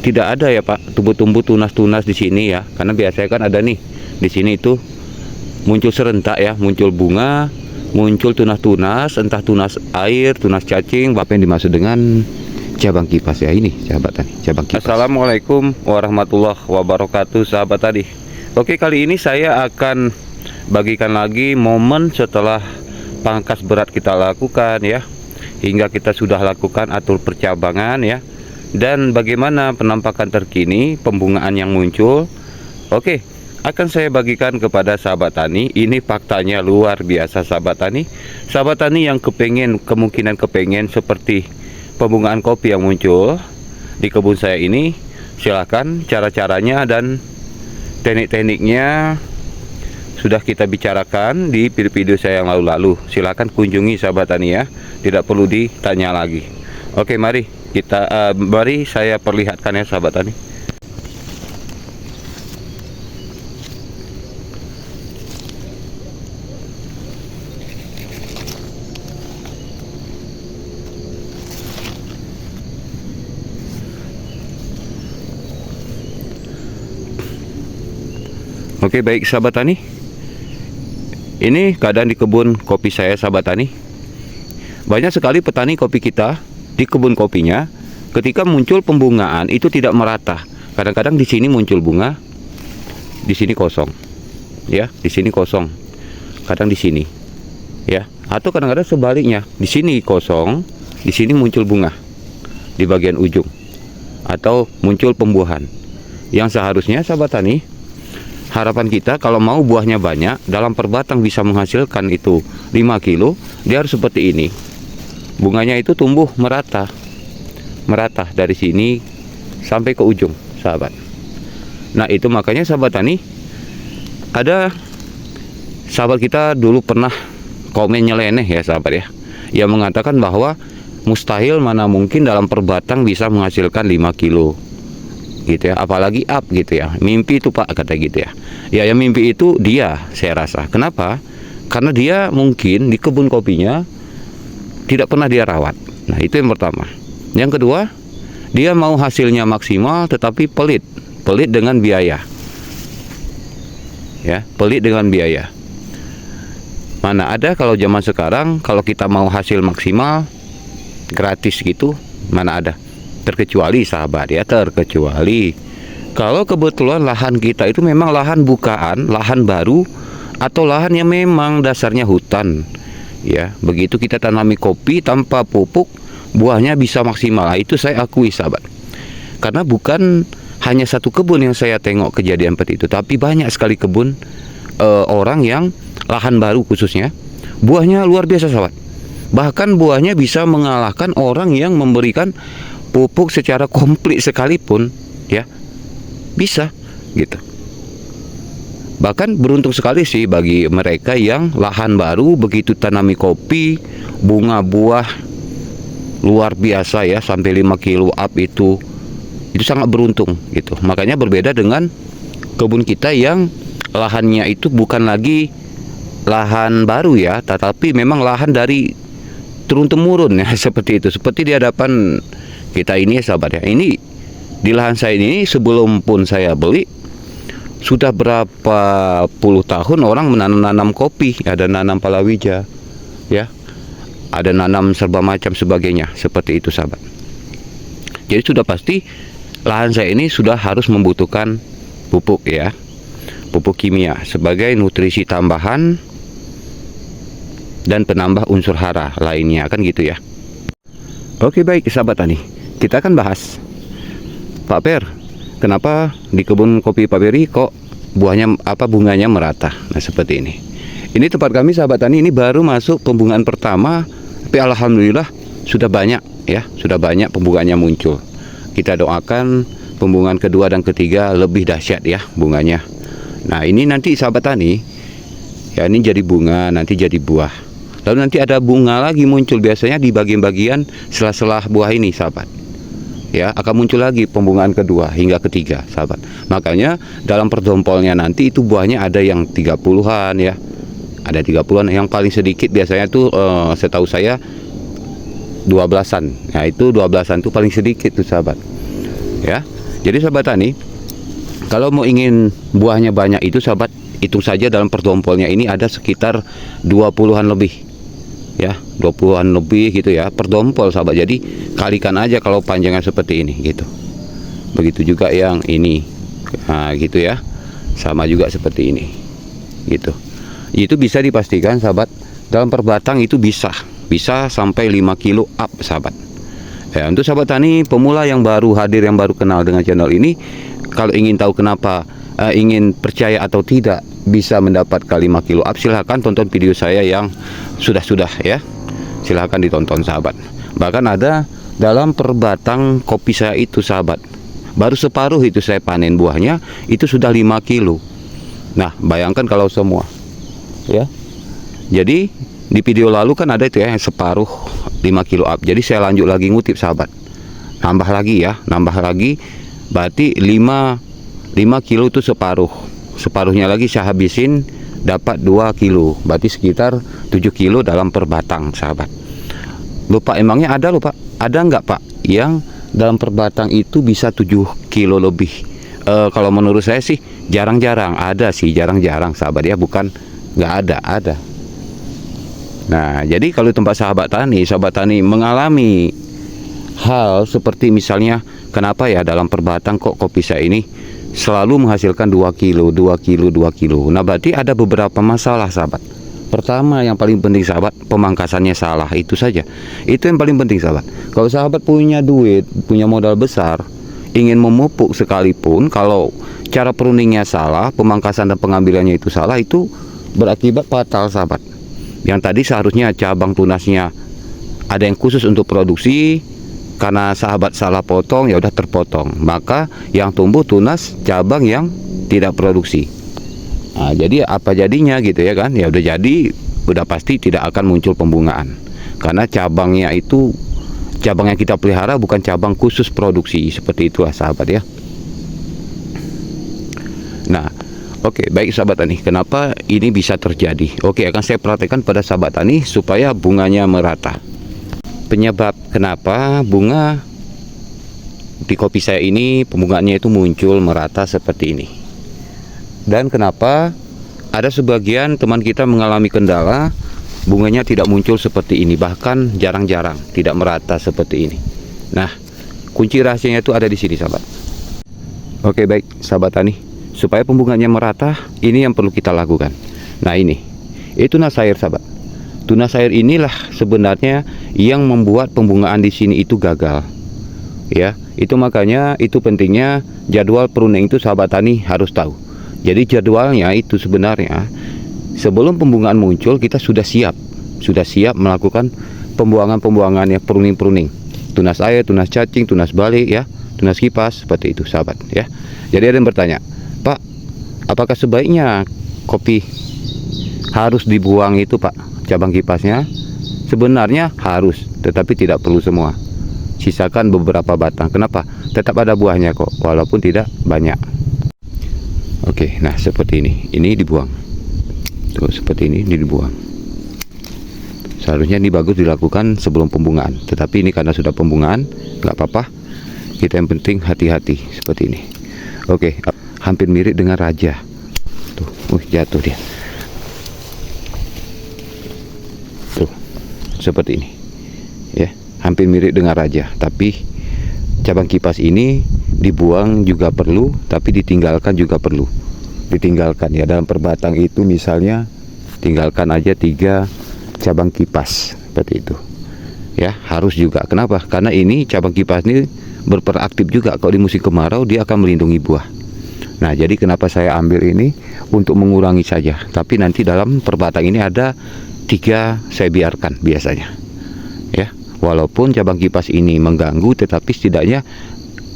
Tidak ada ya Pak, tumbuh-tumbuh tunas-tunas di sini ya. Karena biasanya kan ada nih, di sini itu muncul serentak ya, muncul bunga, muncul tunas-tunas, entah tunas air, tunas cacing, apa yang dimaksud dengan cabang kipas ya. Ini sahabat tani, cabang kipas. Assalamualaikum warahmatullahi wabarakatuh sahabat tadi. Oke, kali ini saya akan bagikan lagi momen setelah pangkas berat kita lakukan ya, hingga kita sudah lakukan atur percabangan ya, dan bagaimana penampakan terkini pembungaan yang muncul. Oke, akan saya bagikan kepada sahabat tani. Ini faktanya luar biasa sahabat tani. Sahabat tani yang kemungkinan kepengen seperti pembungaan kopi yang muncul di kebun saya ini, silahkan. Cara-caranya dan teknik-tekniknya sudah kita bicarakan di video saya yang lalu-lalu. Silahkan kunjungi sahabat tani ya, tidak perlu ditanya lagi. Oke, mari saya perlihatkan ya sahabat tani. Oke, baik sahabat tani, ini keadaan di kebun kopi saya sahabat tani. Banyak sekali petani kopi kita di kebun kopinya, ketika muncul pembungaan itu tidak merata. Kadang-kadang di sini muncul bunga, di sini kosong, ya, di sini kosong. Kadang di sini, ya, atau kadang-kadang sebaliknya, di sini kosong, di sini muncul bunga di bagian ujung, atau muncul pembuahan. Yang seharusnya sahabat tani, harapan kita kalau mau buahnya banyak, dalam per batang bisa menghasilkan itu 5 kilo, dia harus seperti ini. Bunganya itu tumbuh merata dari sini sampai ke ujung sahabat. Nah itu makanya sahabat tani, ada sahabat kita dulu pernah komen nyeleneh ya sahabat ya, yang mengatakan bahwa mustahil mana mungkin dalam per batang bisa menghasilkan 5 kilo gitu ya, apalagi up gitu ya. Mimpi itu Pak, kata gitu ya. Ya yang mimpi itu dia, saya rasa. Kenapa? Karena dia mungkin di kebun kopinya tidak pernah dia rawat. Nah itu yang pertama. Yang kedua, dia mau hasilnya maksimal tetapi pelit dengan biaya ya, pelit dengan biaya. Mana ada kalau zaman sekarang, kalau kita mau hasil maksimal gratis gitu, mana ada. Terkecuali sahabat ya, terkecuali kalau kebetulan lahan kita itu memang lahan bukaan, lahan baru, atau lahan yang memang dasarnya hutan ya. Begitu kita tanami kopi tanpa pupuk, buahnya bisa maksimal. Nah, itu saya akui sahabat, karena bukan hanya satu kebun yang saya tengok kejadian seperti itu, tapi banyak sekali kebun orang yang lahan baru khususnya, buahnya luar biasa sahabat. Bahkan buahnya bisa mengalahkan orang yang memberikan pupuk secara komplit sekalipun ya, bisa gitu. Bahkan beruntung sekali sih bagi mereka yang lahan baru, begitu tanami kopi, bunga buah luar biasa ya, sampai 5 kilo up itu sangat beruntung gitu. Makanya berbeda dengan kebun kita yang lahannya itu bukan lagi lahan baru ya, tetapi memang lahan dari turun-temurun ya, seperti itu. Seperti di hadapan kita ini ya sahabat ya, ini di lahan saya ini sebelum pun saya beli, sudah berapa puluh tahun orang menanam kopi, ada nanam palawija ya, ada nanam serba macam sebagainya, seperti itu sahabat. Jadi sudah pasti lahan saya ini sudah harus membutuhkan pupuk ya, pupuk kimia sebagai nutrisi tambahan dan penambah unsur hara lainnya, kan gitu ya. Oke baik sahabat tani, kita akan bahas, Pak Per, kenapa di kebun kopi Pak Beri kok bunganya merata. Nah seperti ini. Ini tempat kami sahabat tani, ini baru masuk pembungaan pertama, tapi alhamdulillah sudah banyak ya, sudah banyak pembungaannya muncul. Kita doakan pembungaan kedua dan ketiga lebih dahsyat ya bunganya. Nah ini nanti sahabat tani ya, ini jadi bunga, nanti jadi buah. Lalu nanti ada bunga lagi muncul, biasanya di bagian-bagian sela-sela buah ini sahabat ya, akan muncul lagi pembungaan kedua hingga ketiga sahabat. Makanya dalam perdompolnya nanti itu buahnya ada yang 30-an ya, ada 30-an. Yang paling sedikit biasanya tuh setahu saya 12-an. Nah itu 12-an itu paling sedikit tuh sahabat ya. Jadi sahabat tani, kalau mau ingin buahnya banyak itu sahabat, hitung saja dalam perdompolnya ini ada sekitar 20-an lebih. Ya, 20-an lebih gitu ya, perdompol sahabat. Jadi kalikan aja kalau panjangnya seperti ini gitu. Begitu juga yang ini. Nah, gitu ya. Sama juga seperti ini. Gitu. Itu bisa dipastikan sahabat, dalam per batang itu bisa sampai 5 kilo up sahabat. Ya, untuk sahabat tani pemula yang baru hadir, yang baru kenal dengan channel ini, kalau ingin tahu kenapa, ingin percaya atau tidak bisa mendapatkan 5 kilo up, silahkan tonton video saya yang sudah ya. Silahkan ditonton sahabat. Bahkan ada dalam per batang kopi saya itu sahabat, baru separuh itu saya panen buahnya, itu sudah 5 kilo. Nah, bayangkan kalau semua ya. Jadi di video lalu kan ada itu ya, yang separuh 5 kilo up. Jadi saya lanjut lagi ngutip sahabat. Nambah lagi ya, nambah lagi. Berarti 5 kilo itu separuh. Separuhnya lagi saya habisin dapat 2 kilo. Berarti sekitar 7 kilo dalam per batang sahabat. Lupa, emangnya ada lupa? Ada nggak Pak yang dalam per batang itu bisa 7 kilo lebih? Kalau menurut saya sih jarang-jarang. Ada sih, jarang-jarang sahabat ya, bukan nggak ada. Nah, jadi kalau tempat sahabat tani mengalami hal seperti misalnya, kenapa ya dalam per batang kok kopi saya ini selalu menghasilkan 2 kilo. Nah, berarti ada beberapa masalah sahabat. Pertama, yang paling penting sahabat, pemangkasannya salah, itu saja. Itu yang paling penting sahabat. Kalau sahabat punya duit, punya modal besar, ingin memupuk sekalipun, kalau cara pruningnya salah, pemangkasan dan pengambilannya itu salah, itu berakibat fatal sahabat. Yang tadi seharusnya cabang tunasnya ada yang khusus untuk produksi, karena sahabat salah potong, ya udah terpotong. Maka yang tumbuh tunas cabang yang tidak produksi. Nah, jadi apa jadinya gitu ya kan? Ya udah jadi, udah pasti tidak akan muncul pembungaan. Karena cabangnya itu, cabang yang kita pelihara bukan cabang khusus produksi, seperti itulah sahabat ya. Nah, oke, baik sahabat tani, kenapa ini bisa terjadi? Oke, akan saya perhatikan pada sahabat tani supaya bunganya merata. Penyebab kenapa bunga di kopi saya ini pembungaannya itu muncul merata seperti ini. Dan kenapa ada sebagian teman kita mengalami kendala, bunganya tidak muncul seperti ini, bahkan jarang-jarang tidak merata seperti ini. Nah, kunci rahasianya itu ada di sini sahabat. Oke, baik sahabat tani, supaya pembunganya merata, ini yang perlu kita lakukan. Nah, ini tunas air sahabat. Tunas air inilah sebenarnya yang membuat pembungaan di sini itu gagal. Ya, itu makanya itu pentingnya jadwal pruning itu sahabat tani harus tahu. Jadi jadwalnya itu sebenarnya sebelum pembungaan muncul kita sudah siap melakukan pembuangan ya, pruning. Tunas air, tunas cacing, tunas balik ya, tunas kipas, seperti itu sahabat ya. Jadi ada yang bertanya, Pak, apakah sebaiknya kopi harus dibuang itu Pak, cabang kipasnya? Sebenarnya harus, tetapi tidak perlu semua. Sisakan beberapa batang. Kenapa? Tetap ada buahnya kok, walaupun tidak banyak. Oke, nah seperti ini dibuang. Tuh, seperti ini dibuang. Seharusnya ini bagus dilakukan sebelum pembungaan, tetapi ini karena sudah pembungaan, nggak apa-apa. Kita yang penting hati-hati seperti ini. Oke, hampir mirip dengan raja. Tuh, jatuh dia. Tuh, seperti ini. Ya, hampir mirip dengan raja, tapi cabang kipas ini dibuang juga perlu, tapi ditinggalkan juga perlu. Ditinggalkan ya, dalam per batang itu misalnya tinggalkan aja 3 cabang kipas seperti itu. Ya, harus juga. Kenapa? Karena ini cabang kipas ini berperan aktif juga. Kalau di musim kemarau dia akan melindungi buah. Nah, jadi kenapa saya ambil ini untuk mengurangi saja. Tapi nanti dalam per batang ini ada 3 saya biarkan biasanya. Ya, walaupun cabang kipas ini mengganggu, tetapi setidaknya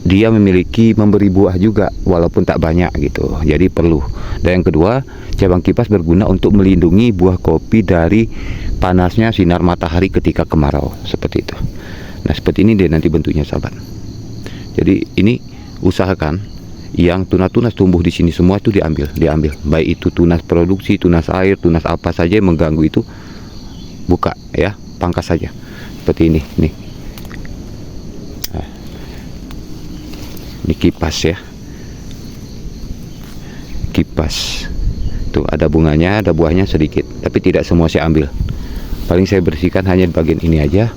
dia memberi buah juga walaupun tak banyak gitu. Jadi perlu. Dan yang kedua, cabang kipas berguna untuk melindungi buah kopi dari panasnya sinar matahari ketika kemarau, seperti itu. Nah, seperti ini dia nanti bentuknya sahabat. Jadi ini usahakan yang tunas-tunas tumbuh di sini semua itu diambil. Baik itu tunas produksi, tunas air, tunas apa saja yang mengganggu itu buka ya, pangkas saja. Seperti ini nih. Ini kipas ya, kipas tuh, ada bunganya, ada buahnya sedikit, tapi tidak semua saya ambil. Paling saya bersihkan hanya di bagian ini aja.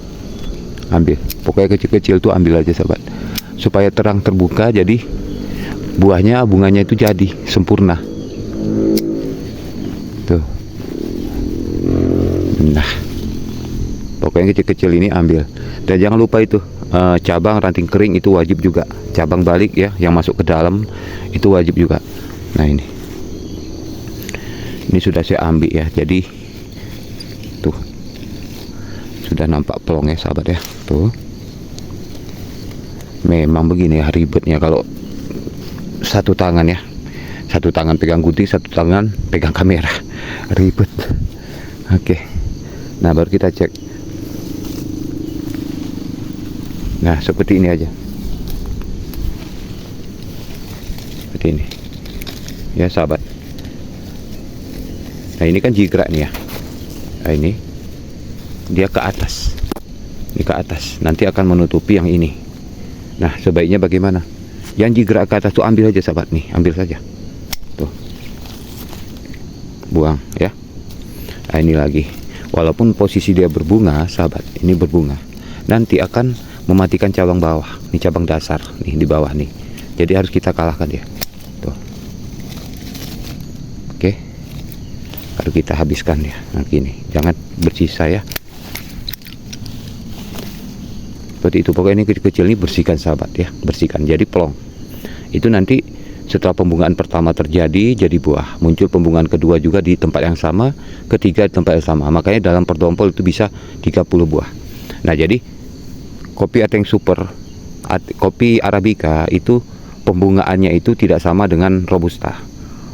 Ambil, pokoknya kecil-kecil tuh ambil aja sahabat, supaya terang terbuka, jadi buahnya, bunganya itu jadi sempurna tuh. Nah, pokoknya kecil-kecil ini ambil. Dan jangan lupa itu cabang ranting kering itu wajib juga, cabang balik ya yang masuk ke dalam itu wajib juga. Nah ini sudah saya ambil ya, jadi tuh sudah nampak pelongnya sahabat ya. Tuh memang begini ya ribetnya kalau satu tangan ya, satu tangan pegang gunting, satu tangan pegang kamera, ribet. Oke, nah baru kita cek. Nah seperti ini aja, seperti ini ya sahabat. Nah ini kan jigrak nih ya, nah ini dia ke atas, ini ke atas, nanti akan menutupi yang ini. Nah sebaiknya bagaimana? Yang jigrak ke atas tuh ambil aja sahabat, nih ambil saja tuh, buang ya. Nah ini lagi, walaupun posisi dia berbunga sahabat, ini berbunga, nanti akan mematikan cabang bawah, ini cabang dasar nih di bawah nih, jadi harus kita kalahkan dia tuh. Oke, baru kita habiskan ya. Nah gini, jangan bersisa ya, seperti itu. Pokoknya ini kecil-kecil ini bersihkan sahabat ya, bersihkan jadi pelong. Itu nanti setelah pembungaan pertama terjadi jadi buah, muncul pembungaan kedua juga di tempat yang sama, ketiga di tempat yang sama. Makanya dalam perdompol itu bisa 30 buah. Nah jadi kopi Ateng Super, kopi Arabica itu pembungaannya itu tidak sama dengan Robusta.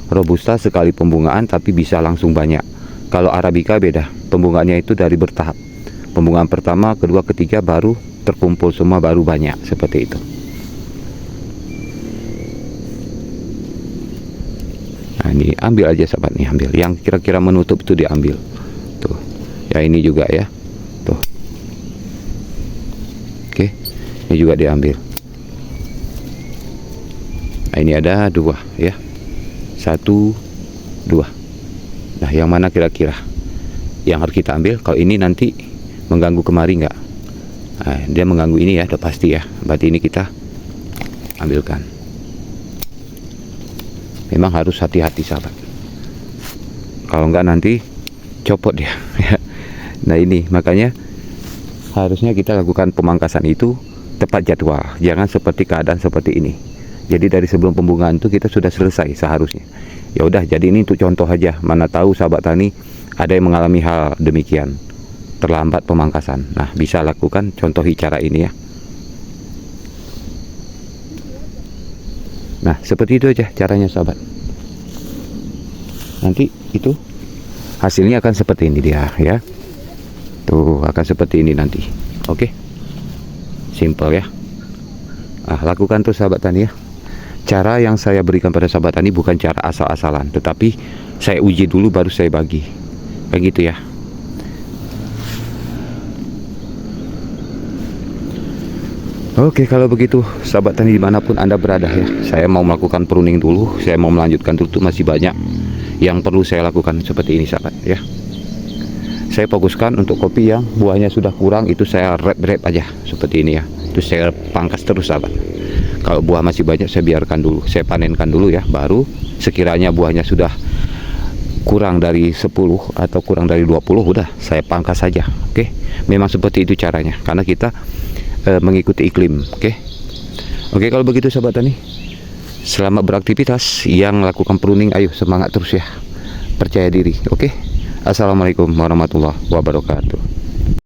Robusta sekali pembungaan tapi bisa langsung banyak. Kalau Arabica beda, pembungaannya itu dari bertahap. Pembungaan pertama, kedua, ketiga baru terkumpul semua, baru banyak, seperti itu. Nah ini ambil aja sahabat nih, ambil yang kira-kira menutup itu diambil tuh ya. Ini juga ya tuh. Oke, ini juga diambil. Nah ini ada dua ya, 1, 2. Nah yang mana kira-kira yang harus kita ambil? Kalau ini nanti mengganggu kemari nggak? Nah, dia mengganggu ini ya, udah pasti ya, berarti ini kita ambilkan. Memang harus hati-hati sahabat, kalau enggak nanti copot dia. Nah ini makanya harusnya kita lakukan pemangkasan itu tepat jadwal, jangan seperti keadaan seperti ini. Jadi dari sebelum pembungaan itu kita sudah selesai seharusnya. Ya udah, jadi ini untuk contoh aja, mana tahu sahabat tani ada yang mengalami hal demikian, terlambat pemangkasan. Nah bisa lakukan contohi cara ini ya. Nah seperti itu aja caranya sahabat. Nanti itu hasilnya akan seperti ini dia ya. Tuh akan seperti ini nanti. Oke, simple ya. Nah lakukan tuh sahabat tani ya. Cara yang saya berikan pada sahabat tani bukan cara asal-asalan, tetapi saya uji dulu baru saya bagi, kayak gitu ya. Oke, kalau begitu sahabat tani dimanapun Anda berada ya, saya mau melakukan pruning dulu, saya mau melanjutkan dulu, masih banyak yang perlu saya lakukan seperti ini sahabat ya. Saya fokuskan untuk kopi yang buahnya sudah kurang, itu saya rep aja seperti ini ya, itu saya pangkas terus sahabat. Kalau buah masih banyak saya biarkan dulu, saya panenkan dulu ya, baru sekiranya buahnya sudah kurang dari 10 atau kurang dari 20 udah saya pangkas saja. Oke, memang seperti itu caranya, karena kita mengikuti iklim. Oke, kalau begitu sahabat tani, selamat beraktivitas. Yang lakukan pruning ayo semangat terus ya, percaya diri. Oke, assalamualaikum warahmatullahi wabarakatuh.